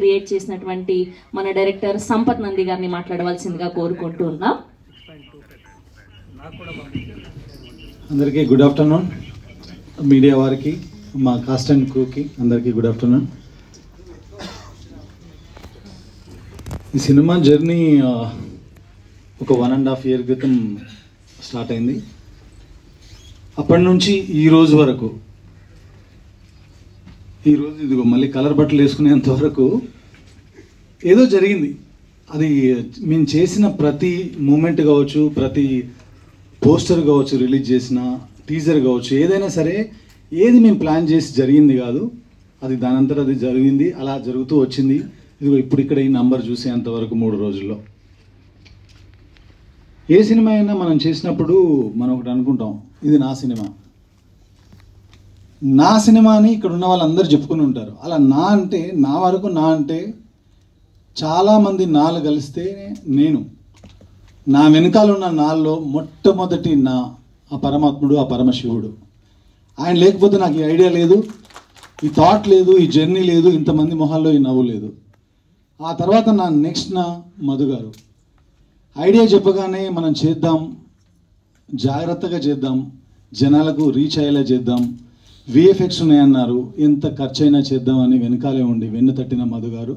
Create చేసినటువంటి మన director Sampath Nandi గారిని మాట్లాడవలసిందిగా కోరుకుంటూ ఉన్నాం. అందరికీ గుడ్ ఆఫ్టర్నూన్. మీడియా వారికి, మా కాస్ట్ అండ్ క్రూకి అందరికీ గుడ్ ఆఫ్టర్నూన్. ఈ సినిమా జర్నీ ఒక 1.5 year క్రితం స్టార్ట్ అయింది. అప్పటి నుంచి ఈ రోజు వరకు, ఈరోజు ఇదిగో మళ్ళీ కలర్ బట్టలు వేసుకునేంత వరకు ఏదో జరిగింది. అది మేము చేసిన ప్రతి మూమెంట్ కావచ్చు, ప్రతి పోస్టర్ కావచ్చు, రిలీజ్ చేసిన టీజర్ కావచ్చు, ఏదైనా సరే ఏది మేము ప్లాన్ చేసి జరిగింది కాదు. అది దానంతట అది జరిగింది, అలా జరుగుతూ వచ్చింది. ఇదిగో ఇప్పుడు ఇక్కడ ఈ నంబర్ చూసేంతవరకు 3 రోజుల్లో. ఏ సినిమా అయినా మనం చేసినప్పుడు మనం ఒకటి అనుకుంటాం, ఇది నా సినిమా, నా సినిమా అని ఇక్కడ ఉన్న వాళ్ళందరూ చెప్పుకుని ఉంటారు. అలా నా అంటే, నా వరకు నా అంటే చాలామంది నాలు కలిస్తే నేను, నా వెనకాల ఉన్న నాల్లో మొట్టమొదటి నా ఆ పరమాత్ముడు, ఆ పరమశివుడు. ఆయన లేకపోతే నాకు ఈ ఐడియా లేదు, ఈ థాట్ లేదు, ఈ జర్నీ లేదు, ఇంతమంది మొహాల్లో ఈ నవ్వు లేదు. ఆ తర్వాత నా నెక్స్ట్ నా మధు గారు. ఐడియా చెప్పగానే మనం చేద్దాం, జాగ్రత్తగా చేద్దాం, జనాలకు రీచ్ అయ్యేలా చేద్దాం, విఎఫ్ఎక్స్ ఉన్నాయన్నారు, ఎంత ఖర్చు అయినా చేద్దామని వెనకాలే ఉండి వెన్ను తట్టిన మధు గారు.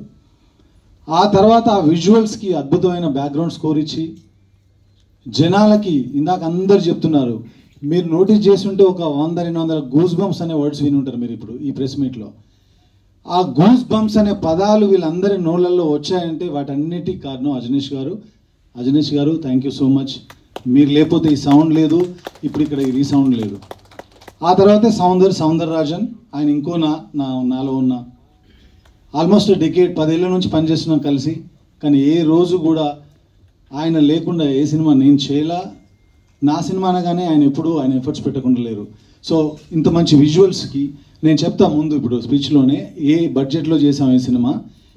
ఆ తర్వాత ఆ విజువల్స్కి అద్భుతమైన బ్యాక్గ్రౌండ్ స్కోర్ ఇచ్చి జనాలకి, ఇందాక అందరు చెప్తున్నారు, మీరు నోటీస్ చేస్తుంటే ఒక 100-200 గూస్ బంప్స్ అనే వర్డ్స్ విని ఉంటారు మీరు ఇప్పుడు ఈ ప్రెస్ మీట్లో. ఆ గూస్ బంప్స్ అనే పదాలు వీళ్ళందరి నోళ్ళల్లో వచ్చాయంటే వాటన్నిటికీ కారణం అజనీష్ గారు. అజనీష్ గారు, థ్యాంక్ యూ సో మచ్. మీరు లేకపోతే ఈ సౌండ్ లేదు, ఇప్పుడు ఇక్కడ ఈ రీసౌండ్ లేదు. ఆ తర్వాత సౌందరరాజన్, ఆయన ఇంకో నాలో ఉన్న ఆల్మోస్ట్ డెకేడ్ 10 ఏళ్ళ నుంచి పనిచేస్తున్నాం కలిసి. కానీ ఏ రోజు కూడా ఆయన లేకుండా ఏ సినిమా నేను చేయలా. నా సినిమా అనగానే ఆయన ఎప్పుడూ ఆయన ఎఫర్ట్స్ పెట్టకుండా లేరు. సో ఇంత మంచి విజువల్స్కి నేను చెప్తా ముందు ఇప్పుడు స్పీచ్లోనే, ఏ బడ్జెట్లో చేసాం ఈ సినిమా,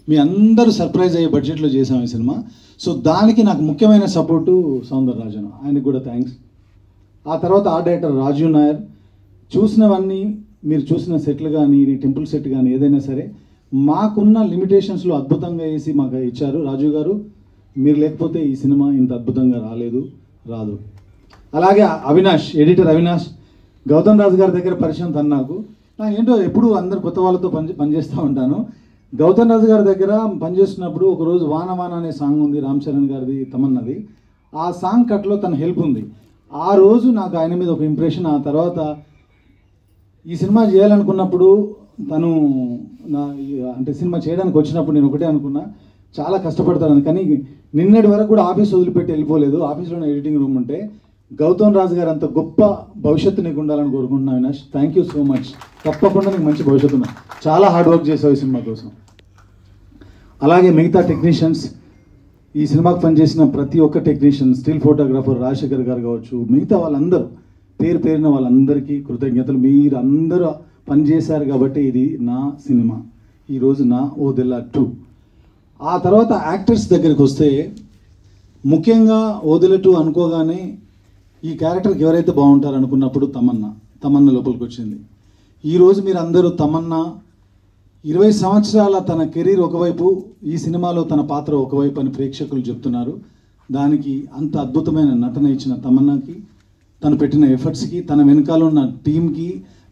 మీ అందరూ సర్ప్రైజ్ అయ్యే బడ్జెట్లో చేసాం ఈ సినిమా. సో దానికి నాకు ముఖ్యమైన సపోర్టు సౌందరరాజన్, ఆయనకు కూడా థ్యాంక్స్. ఆ తర్వాత ఆర్ట్ డైరెక్టర్ రాజు నాయర్. చూసినవన్నీ మీరు చూసిన సెట్లు కానీ, టెంపుల్ సెట్ కానీ ఏదైనా సరే మాకున్న లిమిటేషన్స్లో అద్భుతంగా వేసి మాకు ఇచ్చారు రాజు గారు. మీరు లేకపోతే ఈ సినిమా ఇంత అద్భుతంగా రాదు. అలాగే అవినాష్, ఎడిటర్ అవినాష్, గౌతమ్ రాజు గారి దగ్గర పరిచయం తను నాకు ఏంటో ఎప్పుడు అందరు కొత్త వాళ్ళతో పనిచేస్తూ ఉంటాను. గౌతమ్ రాజు గారి దగ్గర పనిచేస్తున్నప్పుడు ఒకరోజు వాన వాన అనే సాంగ్ ఉంది, రామ్ చరణ్ గారిది, తమన్నది. ఆ సాంగ్ కట్లో తన హెల్ప్ ఉంది. ఆ రోజు నాకు ఆయన మీద ఒక ఇంప్రెషన్. ఆ తర్వాత ఈ సినిమా చేయాలనుకున్నప్పుడు తను అంటే సినిమా చేయడానికి వచ్చినప్పుడు నేను ఒకటే అనుకున్నా, చాలా కష్టపడతాను. కానీ నిన్నటి వరకు కూడా ఆఫీస్ వదిలిపెట్టి వెళ్ళిపోలేదు. ఆఫీస్లోనే ఎడిటింగ్ రూమ్ ఉంటే గౌతమ్ రాజు గారు అంత గొప్ప భవిష్యత్తు నీకు ఉండాలని కోరుకుంటున్నాను Avinash. Thank you so much. తప్పకుండా నీకు మంచి భవిష్యత్తు ఉంది. చాలా హార్డ్ వర్క్ చేసావు ఈ సినిమా కోసం. అలాగే మిగతా టెక్నీషియన్స్, ఈ సినిమాకి పనిచేసిన ప్రతి ఒక్క టెక్నీషియన్, స్టిల్ ఫోటోగ్రాఫర్ రాజశేఖర్ గారు కావచ్చు, మిగతా వాళ్ళందరూ పేరున వాళ్ళందరికీ కృతజ్ఞతలు. మీరు అందరూ పనిచేశారు కాబట్టి ఇది నా సినిమా, ఈరోజు నా ఓదెలా 2. ఆ తర్వాత యాక్టర్స్ దగ్గరికి వస్తే, ముఖ్యంగా ఓదెలా 2 అనుకోగానే ఈ క్యారెక్టర్కి ఎవరైతే బాగుంటారు అనుకున్నప్పుడు తమన్నా లోపలికి వచ్చింది. ఈరోజు మీరు అందరూ తమన్నా 20 సంవత్సరాల తన కెరీర్ ఒకవైపు, ఈ సినిమాలో తన పాత్ర ఒకవైపు అని ప్రేక్షకులు చెప్తున్నారు. దానికి అంత అద్భుతమైన నటన ఇచ్చిన తమన్నాకి, తను పెట్టిన ఎఫర్ట్స్కి, తన వెనకాల ఉన్న టీంకి,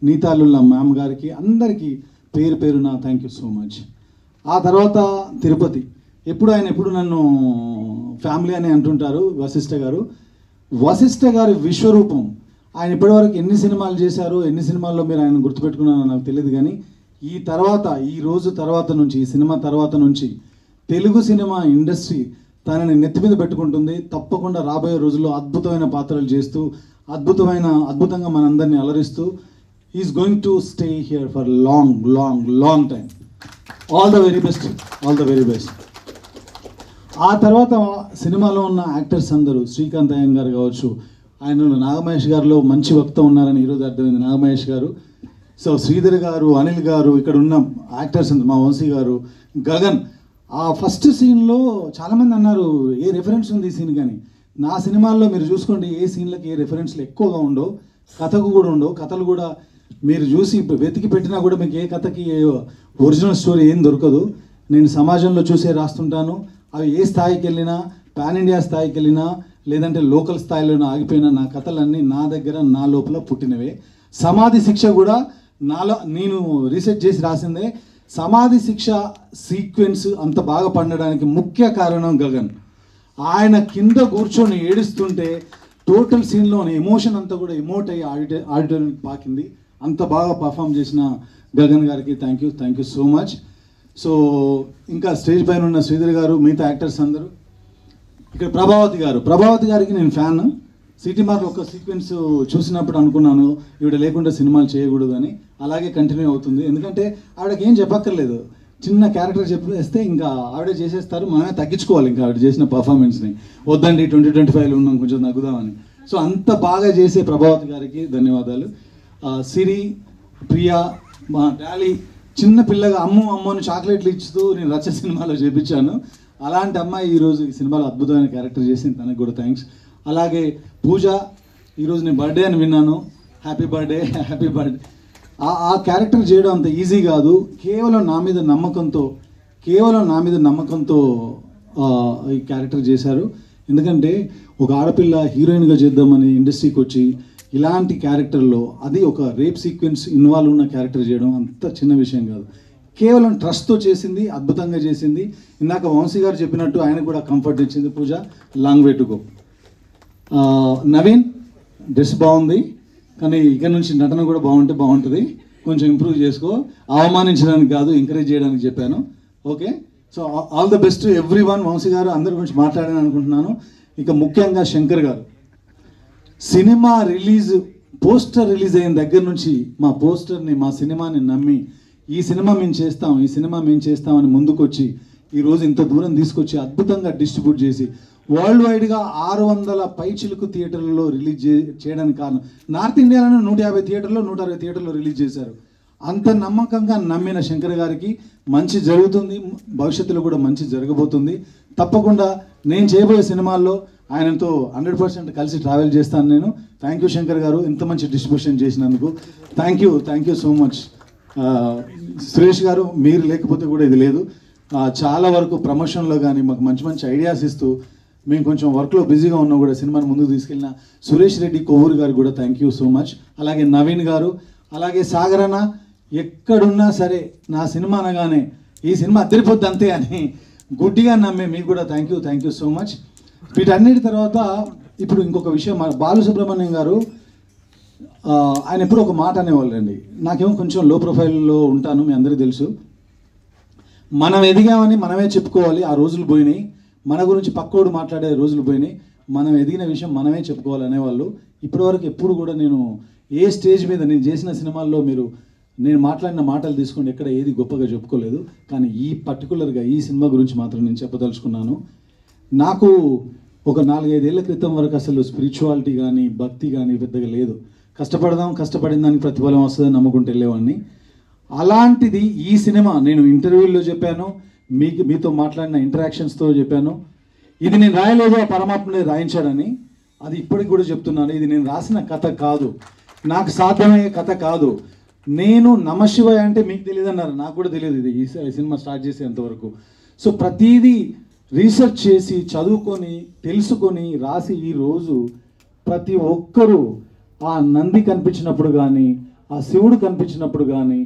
నీతాలున్న మ్యామ్ గారికి, అందరికీ పేరున థ్యాంక్ యూ సో మచ్. ఆ తర్వాత తిరుపతి. ఎప్పుడు నన్ను ఫ్యామిలీ అని అంటుంటారు వశిష్ఠ గారి విశ్వరూపం. ఆయన ఇప్పటివరకు ఎన్ని సినిమాలు చేశారో, ఎన్ని సినిమాల్లో మీరు ఆయన గుర్తుపెట్టుకున్నారో నాకు తెలియదు. కానీ ఈ రోజు తర్వాత నుంచి, ఈ సినిమా తర్వాత నుంచి తెలుగు సినిమా ఇండస్ట్రీ తనని నెత్తి మీద పెట్టుకుంటుంది. తప్పకుండా రాబోయే రోజుల్లో అద్భుతమైన పాత్రలు చేస్తూ అద్భుతంగా మనందరినీ అలరిస్తూ is going to stay here for long time. All the very best. ఆ తర్వాత సినిమాలో ఉన్న యాక్టర్స్ అందరూ, శ్రీకాంత్ అయ్యన్ గారు కావచ్చు, ఆయన నాగమహేష్ గారిలో మంచి వక్త ఉన్నారని ఈరోజు అర్థమైంది, నాగమహేష్ గారు. సో శ్రీధర్ గారు, అనిల్ గారు, ఇక్కడ ఉన్న యాక్టర్స్ మా వంశీ గారు, గగన్. ఆ ఫస్ట్ సీన్లో చాలామంది అన్నారు ఏ రెఫరెన్స్ ఉంది ఈ సీన్, కానీ నా సినిమాల్లో మీరు చూసుకోండి ఏ సీన్లకి ఏ రెఫరెన్స్లు ఎక్కువగా ఉండవు, కథకు కూడా ఉండవు. కథలు కూడా మీరు చూసి వెతికి పెట్టినా కూడా మీకు ఏ కథకి ఒరిజినల్ స్టోరీ ఏం దొరకదు. నేను సమాజంలో చూసే రాస్తుంటాను. అవి ఏ స్థాయికి వెళ్ళినా, పాన్ ఇండియా స్థాయికి వెళ్ళినా, లేదంటే లోకల్ స్థాయిలో ఆగిపోయిన నా కథలన్నీ నా దగ్గర నా లోపల పుట్టినవే. సమాధి శిక్ష కూడా నాలో నేను రీసెర్చ్ చేసి రాసిందే. సమాధి శిక్ష సీక్వెన్స్ అంత బాగా పండడానికి ముఖ్య కారణం గగన్. ఆయన కింద కూర్చొని ఏడుస్తుంటే టోటల్ సీన్లోని ఎమోషన్ అంతా కూడా ఎమోట్ అయ్యి ఆడిటోరియంకి పాకింది. అంత బాగా పర్ఫామ్ చేసిన గగన్ గారికి thank you so much. So ఇంకా స్టేజ్ పైన ఉన్న శ్రీధర్ గారు, మిగతా యాక్టర్స్ అందరూ. ఇక్కడ ప్రభావతి గారికి నేను ఫ్యాన్. సిటీ మార్లో ఒక సీక్వెన్స్ చూసినప్పుడు అనుకున్నాను ఈవిడ లేకుండా సినిమాలు చేయకూడదు అని. అలాగే కంటిన్యూ అవుతుంది. ఎందుకంటే ఆవిడకి ఏం చెప్పక్కర్లేదు, చిన్న క్యారెక్టర్ చెప్పేస్తే ఇంకా ఆవిడే చేసేస్తారు. మనమే తగ్గించుకోవాలి ఇంకా ఆవిడ చేసిన పర్ఫార్మెన్స్ని. వద్దండి 2025లో ఉన్నాం, కొంచెం తగ్గుదామని. సో అంత బాగా చేసే ప్రభావతి గారికి ధన్యవాదాలు. సిరి, ప్రియా, మా డాలీ చిన్న పిల్లగా అమ్మని చాక్లెట్లు ఇస్తూ నేను రచ్చ సినిమాలో చేపించాను. అలాంటి అమ్మాయి ఈరోజు ఈ సినిమాలో అద్భుతమైన క్యారెక్టర్ చేసింది, తనకు కూడా థ్యాంక్స్. అలాగే పూజ, ఈరోజు నేను బర్త్డే అని విన్నాను. Happy birthday. ఆ క్యారెక్టర్ చేయడం అంత ఈజీ కాదు. కేవలం నా మీద నమ్మకంతో ఈ క్యారెక్టర్ చేశారు. ఎందుకంటే ఒక ఆడపిల్ల హీరోయిన్గా చేద్దామని ఇండస్ట్రీకి వచ్చి ఇలాంటి క్యారెక్టర్లో, అది ఒక రేప్ సీక్వెన్స్ ఇన్వాల్వ్ ఉన్న క్యారెక్టర్ చేయడం అంత చిన్న విషయం కాదు. కేవలం ట్రస్ట్తో చేసింది, అద్భుతంగా చేసింది. ఇందాక వంశీ గారు చెప్పినట్టు ఆయన కూడా కంఫర్ట్ ఇచ్చింది. Pooja long way to go. Naveen dress బాగుంది, కానీ ఇక నుంచి నటన కూడా బాగుంటుంది. కొంచెం ఇంప్రూవ్ చేసుకో. అవమానించడానికి కాదు, ఎంకరేజ్ చేయడానికి చెప్పాను. Okay, so all the best everyone. Vamshi గారు అందరి గురించి మాట్లాడాను అనుకుంటున్నాను. ఇక ముఖ్యంగా శంకర్ గారు, సినిమా పోస్టర్ రిలీజ్ అయిన దగ్గర నుంచి మా సినిమాని నమ్మి ఈ సినిమా మేము చేస్తామని ముందుకొచ్చి ఈరోజు ఇంత దూరం తీసుకొచ్చి అద్భుతంగా డిస్ట్రిబ్యూట్ చేసి వరల్డ్ వైడ్గా 600 పైచిలుకు థియేటర్లలో రిలీజ్ చేయడానికి కారణం, నార్త్ ఇండియాలోనే 150 థియేటర్లో 160 థియేటర్లో రిలీజ్ చేశారు. అంత నమ్మకంగా నమ్మిన శంకర్ గారికి మంచి జరుగుతుంది, భవిష్యత్తులో కూడా మంచి జరగబోతుంది. తప్పకుండా నేను చేయబోయే సినిమాల్లో ఆయనతో 100% కలిసి ట్రావెల్ చేస్తాను నేను. థ్యాంక్ యూ శంకర్ గారు, ఇంత మంచి డిస్ట్రిబ్యూషన్ చేసినందుకు thank you so much. Suresh గారు, మీరు లేకపోతే కూడా ఇది లేదు. చాలా వరకు ప్రమోషన్లో కానీ మాకు మంచి ఐడియాస్ ఇస్తూ, మేము కొంచెం వర్క్లో బిజీగా ఉన్నా కూడా సినిమాని ముందుకు తీసుకెళ్ళిన సురేష్ రెడ్డి కొవ్వూరు గారు కూడా థ్యాంక్ యూ సో మచ్. అలాగే నవీన్ గారు, అలాగే సాగరన్న, ఎక్కడున్నా సరే నా సినిమా అనగానే ఈ సినిమా అద్దరిపోద్ది అంతే అని గుడ్డిగా నమ్మే మీకు కూడా థ్యాంక్ యూ సో మచ్. వీటన్నిటి తర్వాత ఇప్పుడు ఇంకొక విషయం, బాలసుబ్రహ్మణ్యం గారు ఆయన ఎప్పుడు ఒక మాట అనేవాళ్ళండి. నాకేమో కొంచెం లో ప్రొఫైల్లో ఉంటాను, మీ అందరికీ తెలుసు. మనం ఎదిగామని మనమే చెప్పుకోవాలి, ఆ రోజులు పోయినాయి. మన గురించి పక్కోడు మాట్లాడే రోజులు పోయినాయి. మనం ఎదిగిన విషయం మనమే చెప్పుకోవాలి అనేవాళ్ళు. ఇప్పటివరకు ఎప్పుడు కూడా నేను ఏ స్టేజ్ మీద నేను చేసిన సినిమాల్లో నేను మాట్లాడిన మాటలు తీసుకోండి, ఎక్కడ ఏది గొప్పగా చెప్పుకోలేదు. కానీ ఈ పర్టికులర్గా ఈ సినిమా గురించి మాత్రం నేను చెప్పదలుచుకున్నాను. నాకు ఒక 4-5 ఏళ్ల క్రితం వరకు అసలు స్పిరిచువాలిటీ కానీ భక్తి కానీ పెద్దగా లేదు. కష్టపడిన దానికి ప్రతిఫలం వస్తుందని నమ్ముకుంటూ వెళ్ళేవాడిని. అలాంటిది ఈ సినిమా, నేను ఇంటర్వ్యూల్లో చెప్పాను, మీతో మాట్లాడిన ఇంటరాక్షన్స్తో చెప్పాను, ఇది నేను రాయలేదు, ఆ పరమాత్ముడే రాయించాడని. అది ఇప్పటికి కూడా చెప్తున్నాను. ఇది నేను రాసిన కథ కాదు, నాకు సాధ్యమయ్యే కథ కాదు. నేను నమశివాయ అంటే మీకు తెలియదు అన్నారు, నాకు కూడా తెలియదు ఇది ఈ సినిమా స్టార్ట్ చేసేంతవరకు. సో ప్రతిదీ రీసెర్చ్ చేసి చదువుకొని తెలుసుకొని రాసి ఈరోజు ప్రతి ఒక్కరూ ఆ నంది కనిపించినప్పుడు కానీ, ఆ శివుడు కనిపించినప్పుడు కానీ,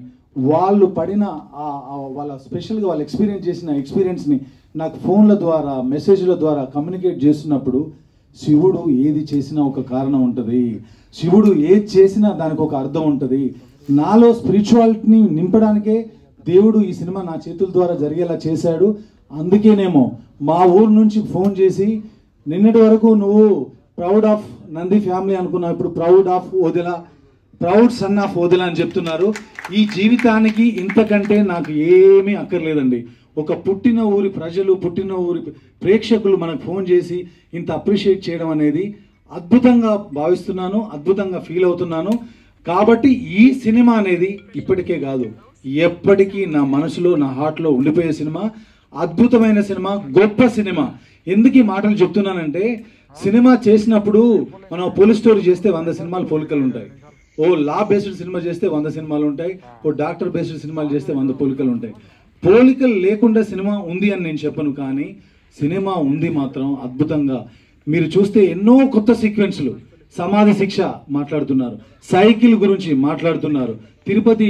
వాళ్ళు పడిన వాళ్ళ స్పెషల్గా వాళ్ళు ఎక్స్పీరియన్స్ చేసిన ఎక్స్పీరియన్స్ని నాకు ఫోన్ల ద్వారా మెసేజ్ల ద్వారా కమ్యూనికేట్ చేస్తున్నప్పుడు, శివుడు ఏది చేసినా ఒక కారణం ఉంటుంది, శివుడు ఏది చేసినా దానికి ఒక అర్థం ఉంటుంది. నాలో స్పిరిచువాలిటీని నింపడానికే దేవుడు ఈ సినిమా నా చేతుల ద్వారా జరిగేలా చేశాడు. అందుకేనేమో మా ఊరు నుంచి ఫోన్ చేసి, నిన్నటి వరకు నువ్వు ప్రౌడ్ ఆఫ్ నంది ఫ్యామిలీ అనుకున్నావు, ఇప్పుడు ప్రౌడ్ సన్ ఆఫ్ ఓదెలా అని చెప్తున్నారు. ఈ జీవితానికి ఇంతకంటే నాకు ఏమీ అక్కర్లేదండి. ఒక పుట్టిన ఊరి ప్రజలు, పుట్టిన ఊరి ప్రేక్షకులు మనకు ఫోన్ చేసి ఇంత అప్రిషియేట్ చేయడం అనేది అద్భుతంగా భావిస్తున్నాను, అద్భుతంగా ఫీల్ అవుతున్నాను. కాబట్టి ఈ సినిమా అనేది ఇప్పటికే కాదు, ఎప్పటికీ నా మనసులో, నా హార్ట్లో ఉండిపోయే సినిమా, అద్భుతమైన సినిమా, గొప్ప సినిమా. ఎందుకు ఈ మాటలు చెప్తున్నానంటే, సినిమా చేసినప్పుడు మనం పోలీస్ స్టోరీ చేస్తే 100 సినిమాలు పోలికలు ఉంటాయి, ఓ లా బేస్డ్ సినిమా చేస్తే 100 సినిమాలు ఉంటాయి, ఓ డాక్టర్ బేస్డ్ సినిమాలు చేస్తే 100 పోలికలు ఉంటాయి. పోలికలు లేకుండా సినిమా ఉంది అని నేను చెప్పను, కానీ సినిమా ఉంది మాత్రం అద్భుతంగా. మీరు చూస్తే ఎన్నో కొత్త సీక్వెన్స్లు, సమాధి శిక్ష మాట్లాడుతున్నారు, సైకిల్ గురించి మాట్లాడుతున్నారు, తిరుపతి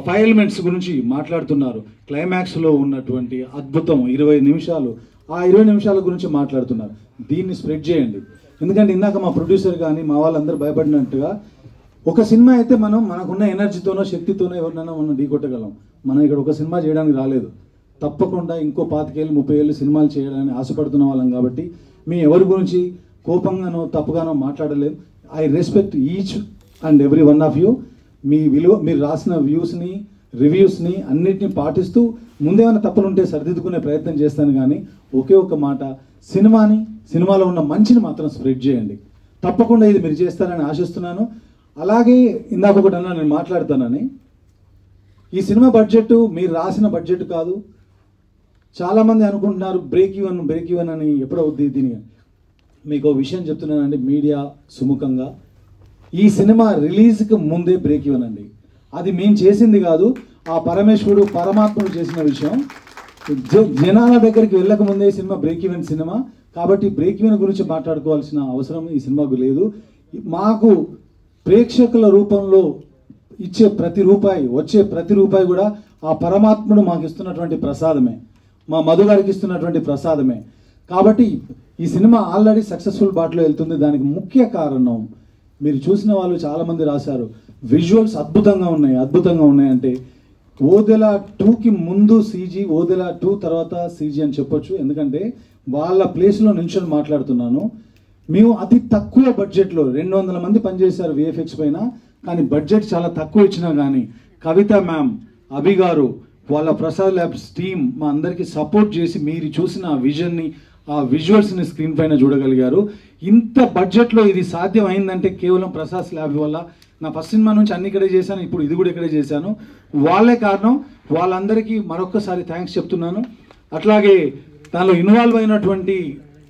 5 ఎలిమెంట్స్ గురించి మాట్లాడుతున్నారు, క్లైమాక్స్లో ఉన్నటువంటి అద్భుతం 20 నిమిషాలు, ఆ 20 నిమిషాల గురించి మాట్లాడుతున్నారు. దీన్ని స్ప్రెడ్ చేయండి. ఎందుకంటే ఇందాక మా ప్రొడ్యూసర్ కానీ మా వాళ్ళందరూ భయపడినట్టుగా, ఒక సినిమా అయితే మనకున్న ఎనర్జీతోనో శక్తితోనో ఎవరినైనా మనం ఢీకొట్టగలం. మనం ఇక్కడ ఒక సినిమా చేయడానికి రాలేదు, తప్పకుండా ఇంకో 25 ఏళ్ళు 30 ఏళ్ళు సినిమాలు చేయడానికి ఆశపడుతున్న వాళ్ళం. కాబట్టి మీ ఎవరి గురించి కోపంగానో తప్పుగానో మాట్లాడలేదు. I respect each and every one of you. మీ విలువ, మీరు రాసిన వ్యూస్ని, రివ్యూస్ని అన్నిటిని పాటిస్తూ ముందేమైనా తప్పులు ఉంటే సరిదిద్దుకునే ప్రయత్నం చేస్తాను. కానీ ఒకే ఒక మాట, సినిమాలో ఉన్న మంచిని మాత్రం స్ప్రెడ్ చేయండి. తప్పకుండా ఇది మీరు చేస్తారని ఆశిస్తున్నాను. అలాగే ఇందాక ఒకటి అన్నా, నేను మాట్లాడతానని, ఈ సినిమా బడ్జెట్ మీరు రాసిన బడ్జెట్ కాదు. చాలామంది అనుకుంటున్నారు బ్రేక్ ఈవెన్ అని ఎప్పుడవుద్ది. దీనికి మీకు విషయం చెప్తున్నానండి మీడియా సుముఖంగా, ఈ సినిమా రిలీజ్కి ముందే బ్రేక్ ఈవెన్ అండి. అది మేము చేసింది కాదు, ఆ పరమేశ్వరుడు పరమాత్ముడు చేసిన విషయం. జనాల దగ్గరికి వెళ్ళక ముందే సినిమా బ్రేక్ ఈవెన్ సినిమా. కాబట్టి బ్రేక్ ఈవెన్ గురించి మాట్లాడుకోవాల్సిన అవసరం ఈ సినిమాకు లేదు. మాకు ప్రేక్షకుల రూపంలో ఇచ్చే ప్రతి రూపాయి, వచ్చే ప్రతి రూపాయి కూడా ఆ పరమాత్ముడు మాకు ఇస్తున్నటువంటి ప్రసాదమే, మా మధు గారికి ఇస్తున్నటువంటి ప్రసాదమే. కాబట్టి ఈ సినిమా ఆల్రెడీ సక్సెస్ఫుల్ బాటలో వెళ్తుంది. దానికి ముఖ్య కారణం మీరు చూసిన వాళ్ళు చాలామంది రాశారు, విజువల్స్ అద్భుతంగా ఉన్నాయి అంటే ఓదెల 2కి ముందు సీజీ, ఓదెల 2 తర్వాత సీజీ అని చెప్పొచ్చు. ఎందుకంటే వాళ్ళ ప్లేస్లో నిల్చొని మాట్లాడుతున్నాను. మేము అతి తక్కువ బడ్జెట్లో 200 మంది పనిచేశారు విఎఫ్ఎక్స్ పైన, కానీ బడ్జెట్ చాలా తక్కువ ఇచ్చినా కానీ కవిత మ్యామ్, అభి గారు, వాళ్ళ ప్రసాద్ ల్యాబ్స్ టీమ్ మా అందరికీ సపోర్ట్ చేసి మీరు చూసిన ఆ విజన్ని, ఆ విజువల్స్ని స్క్రీన్ పైన చూడగలిగారు. ఇంత బడ్జెట్లో ఇది సాధ్యం అయిందంటే కేవలం ప్రసాద్ ల్యాబ్ వల్ల. నా ఫస్ట్ సినిమా నుంచి అన్ని ఇక్కడే చేశాను, ఇప్పుడు ఇది కూడా ఇక్కడే చేశాను. వాళ్ళే కారణం. వాళ్ళందరికీ మరొక్కసారి థ్యాంక్స్ చెప్తున్నాను. అట్లాగే దానిలో ఇన్వాల్వ్ అయినటువంటి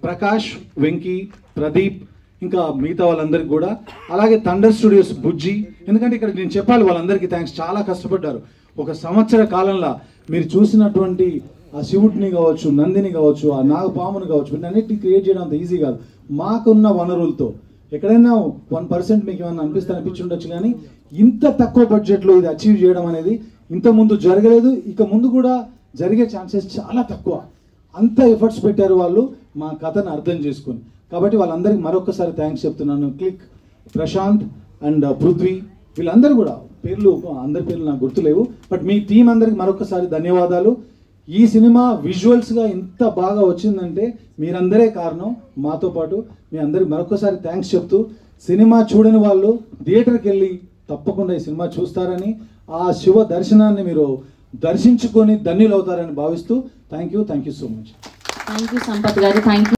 ప్రకాష్, వెంకీ, ప్రదీప్, ఇంకా మిగతా వాళ్ళందరికీ కూడా, అలాగే థండర్ స్టూడియోస్ బుజ్జి, ఎందుకంటే ఇక్కడ నేను చెప్పాలి వాళ్ళందరికీ థ్యాంక్స్. చాలా కష్టపడ్డారు. 1 సంవత్సర కాలంలో మీరు చూసినటువంటి ఆ శివుడిని కావచ్చు, నందిని కావచ్చు, ఆ నాగపాముని కావచ్చు, వీటన్నిటిని క్రియేట్ చేయడం అంత ఈజీ కాదు. మాకున్న వనరులతో ఎక్కడైనా 1% మీకు ఏమన్నా అనిపించి ఉండొచ్చు, కానీ ఇంత తక్కువ బడ్జెట్లో ఇది అచీవ్ చేయడం అనేది ఇంతకుముందు జరగలేదు, ఇక ముందు కూడా జరిగే ఛాన్సెస్ చాలా తక్కువ. అంత ఎఫర్ట్స్ పెట్టారు వాళ్ళు మా కథను అర్థం చేసుకొని. కాబట్టి వాళ్ళందరికీ మరొకసారి థ్యాంక్స్ చెప్తున్నాను. క్లిక్, ప్రశాంత్ అండ్ పృథ్వీ, వీళ్ళందరూ కూడా అందరి పేర్లు నాకు గుర్తులేవు, బట్ మీ టీం అందరికి మరొకసారి ధన్యవాదాలు. ఈ సినిమా విజువల్స్గా ఇంత బాగా వచ్చిందంటే మీరందరే కారణం. మాతో పాటు మీ అందరికి మరొకసారి థ్యాంక్స్ చెప్తూ, సినిమా చూడని వాళ్ళు థియేటర్కి వెళ్ళి తప్పకుండా ఈ సినిమా చూస్తారని, ఆ శివ దర్శనాన్ని మీరు దర్శించుకొని ధన్యులు అవుతారని భావిస్తూ thank you so much. Thank you Sampath గారు, థ్యాంక్ యూ.